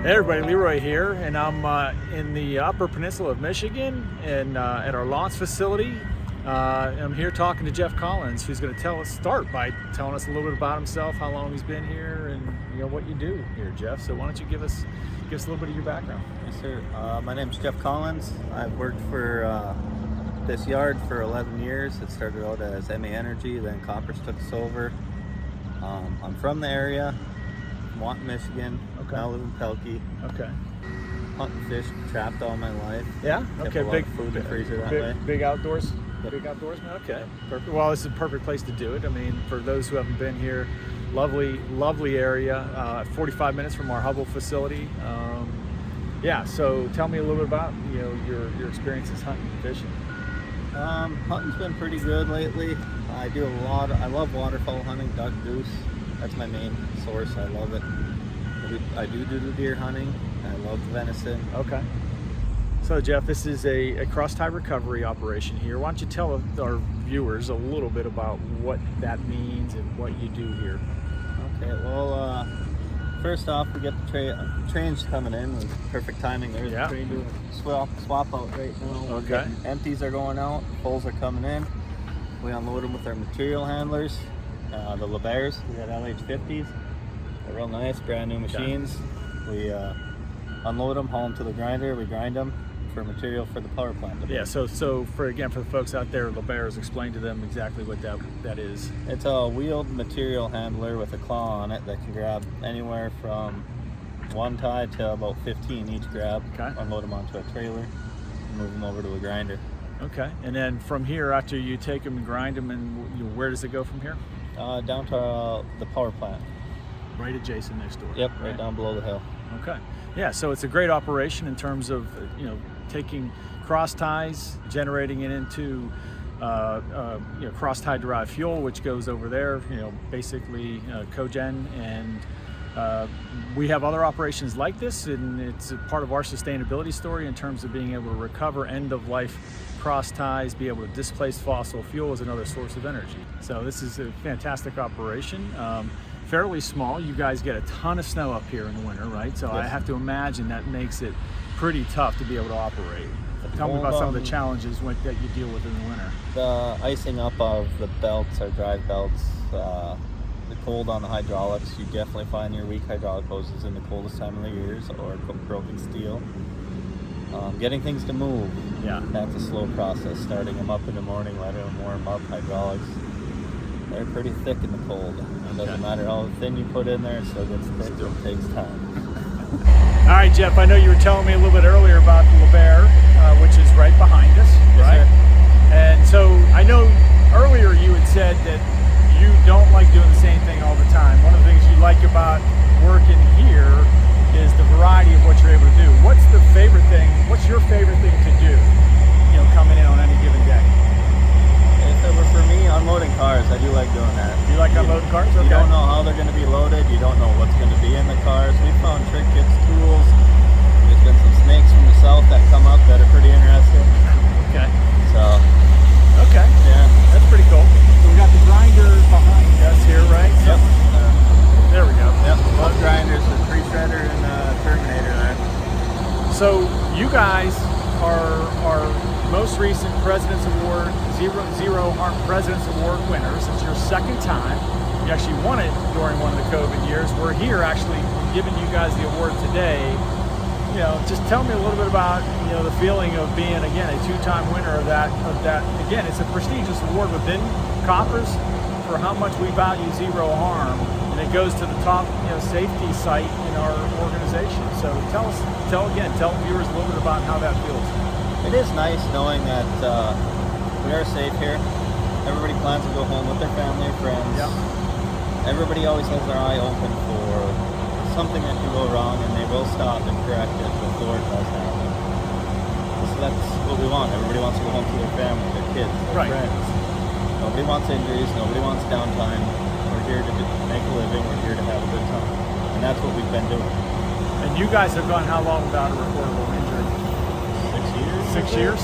Hey everybody, Leroy here, and I'm in the Upper Peninsula of Michigan and at our launch facility. I'm here talking to Jeff Collins, who's going to start by telling us a little bit about himself, how long he's been here, and what you do here, Jeff. So why don't you give us a little bit of your background? Yes, sir. My name's Jeff Collins. I've worked for this yard for 11 years. It started out as MA Energy, then Koppers took us over. I'm from the area, Watt, Michigan. Okay. Now I live in Pelkey. Okay. Hunt and fish, trapped all my life. Yeah. Kept Okay. a lot of food in the freezer that way. Big outdoors. Yep. Big outdoorsman. Okay. Perfect. Well, this is a perfect place to do it. I mean, for those who haven't been here, lovely area. 45 minutes from our Hubble facility. So tell me a little bit about your experiences hunting and fishing. Hunting's been pretty good lately. I love waterfowl hunting, duck, goose. That's my main source. I love it. I do the deer hunting. I love the venison. Okay. So Jeff, this is a crosstie recovery operation here. Why don't you tell our viewers a little bit about what that means and what you do here? Okay. Well, first off, we get the trains coming in. Perfect timing. There's the train doing a swap out right now. Okay. Empties are going out. Fulls are coming in. We unload them with our material handlers, the LeBairs. We got LH50s. They're real nice, brand new machines. We unload them, haul them to the grinder. We grind them for material for the power plant. Yeah. So for the folks out there, LeBairs, explain to them exactly what that is. It's a wheeled material handler with a claw on it that can grab anywhere from one tie to about 15 each grab. Okay. Unload them onto a trailer, and move them over to a grinder. Okay. And then from here, after you take them and grind them, and where does it go from here? Down to the power plant. Right adjacent next door. Yep, right down below the hill. Okay. Yeah, so it's a great operation in terms of taking cross ties, generating it into cross tie derived fuel, which goes over there. Basically cogen, and we have other operations like this, and it's a part of our sustainability story in terms of being able to recover end of life cross ties, be able to displace fossil fuel as another source of energy. So this is a fantastic operation. Fairly small. You guys get a ton of snow up here in the winter, right? So yes. I have to imagine that makes it pretty tough to be able to operate. Tell me about some of the challenges that you deal with in the winter. The icing up of the belts, our drive belts, the cold on the hydraulics. You definitely find your weak hydraulic hoses in the coldest time of the year, or broken steel. Getting things to move, that's a slow process. Starting them up in the morning, letting them warm up, hydraulics. They're pretty thick in the cold. It doesn't matter how thin you put in there, it still gets thick. It takes time. All right, Jeff, I know you were telling me a little bit earlier about the LeBair, which is right behind us, right? Sir. And so I know earlier you had said that you don't like doing the same thing all the time. One of the things you like about working here is the variety of what you're able to do. What's your favorite thing to do, coming in on any given day? If it were for me, unloading cars, I do like doing that. You like unloading cars? Okay. You don't know how they're going to be loaded. You don't know what's going to be in the cars. We found trick kits, tools. There's been some snakes from the south that come up that are pretty interesting. Okay. So. Okay. Yeah, that's pretty cool. So we got the grinder behind us here, right? Yep. There we go. Yep. Both grinders, the tree shredder and Terminator there. So you guys are most recent President's Award, Zero Harm President's Award winners. It's your second time. You actually won it during one of the COVID years. We're here actually giving you guys the award today. Just tell me a little bit about, the feeling of being, again, a two-time winner of that. Again, it's a prestigious award within Koppers for how much we value zero harm, and it goes to the top, safety site in our organization. So tell viewers a little bit about how that feels. It is nice knowing that we are safe here. Everybody plans to go home with their family and friends. Yep. Everybody always has their eye open for something that can go wrong, and they will stop and correct it before it does happen. So that's what we want. Everybody wants to go home to their family, their kids, their friends. Nobody wants injuries. Nobody wants downtime. We're here to make a living. We're here to have a good time. And that's what we've been doing. And you guys have gone how long without a reportable injury? 6 years. 6 years?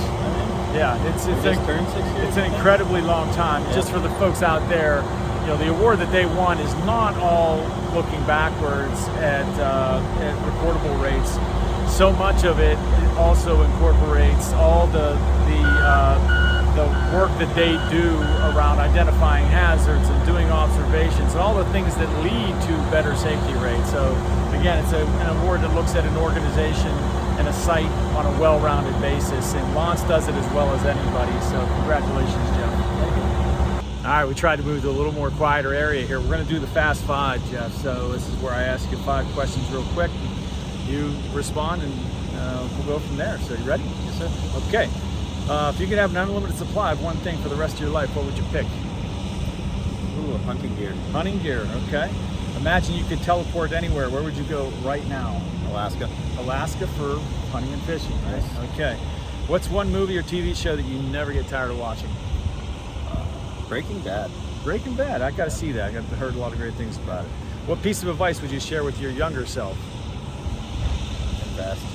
Yeah, it's turned 6 years. It's an incredibly long time. Yeah. Just for the folks out there, the award that they won is not all looking backwards at recordable rates. So much of it also incorporates all the work that they do around identifying hazards and doing observations, and all the things that lead to better safety rates. So again, it's an award that looks at an organization and a site on a well-rounded basis, and Lance does it as well as anybody. So congratulations, Jeff. Thank you. All right, we tried to move to a little more quieter area here. We're going to do the fast 5, Jeff. So this is where I ask you 5 questions real quick. You respond, and we'll go from there. So you ready? Yes, sir. Okay. If you could have an unlimited supply of one thing for the rest of your life, what would you pick? Ooh, hunting gear. Hunting gear, okay. Imagine you could teleport anywhere. Where would you go right now? Alaska. Alaska for hunting and fishing, right? Nice. Okay. What's one movie or TV show that you never get tired of watching? Breaking Bad. Breaking Bad. I got to see that. I've heard a lot of great things about it. What piece of advice would you share with your younger self? Invest.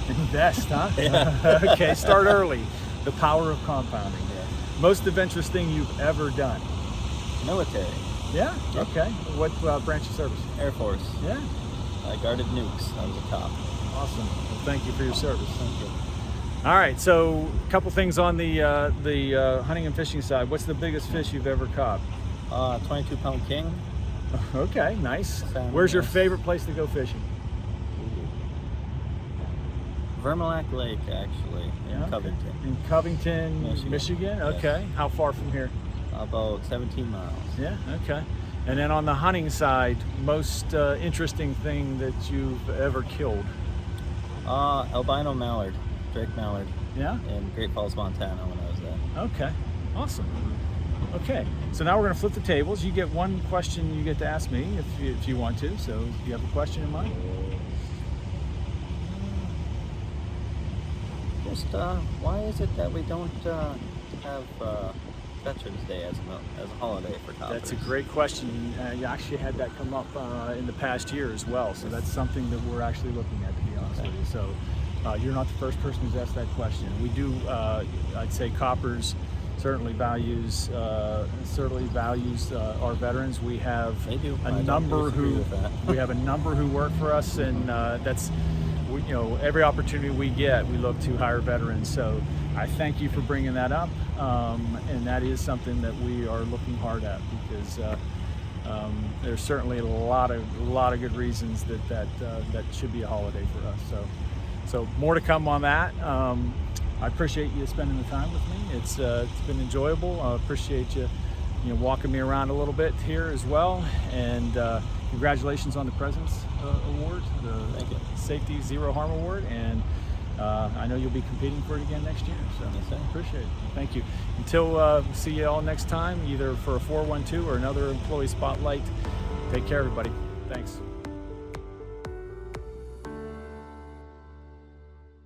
Invest, huh? Yeah. Okay, start early. The power of compounding. Yeah. Most adventurous thing you've ever done? Military. Yeah? Yep. Okay. What branch of service? Air Force. Yeah? I guarded nukes. I was a cop. Awesome. Well, thank you for your service. Thank you. All right, so a couple things on the hunting and fishing side. What's the biggest fish you've ever caught? 22-pound king. Okay, nice. Salmon, Where's your yes. favorite place to go fishing? Vermilion Lake, actually, in Okay. Covington. In Covington, Michigan. Michigan? Yes. Okay. How far from here? About 17 miles. Yeah, okay. And then on the hunting side, most interesting thing that you've ever killed? Albino mallard, Drake mallard, Yeah? in Great Falls, Montana when I was there. Okay, awesome. Okay, so now we're going to flip the tables. You get one question you get to ask me if you want to. So do you have a question in mind? Just why is it that we don't have Veterans Day as a holiday for Koppers? That's a great question. You actually had that come up in the past year as well. So that's something that we're actually looking at, to be honest with you. So you're not the first person who's asked that question. We do, I'd say Koppers certainly values our veterans. We have They do. a I don't number disagree with that. we have a number who work for us, and that's every opportunity we get, we look to hire veterans. So I thank you for bringing that up, and that is something that we are looking hard at, because there's certainly a lot of good reasons that should be a holiday for us. So more to come on that. I appreciate you spending the time with me. It's been enjoyable. I appreciate you walking me around a little bit here as well. And congratulations on the President's Award, the Thank you. Safety Zero Harm Award. And I know you'll be competing for it again next year. So Yes, sir. appreciate it. Thank you. Until see you all next time, either for a 412 or another employee spotlight. Take care, everybody. Thanks.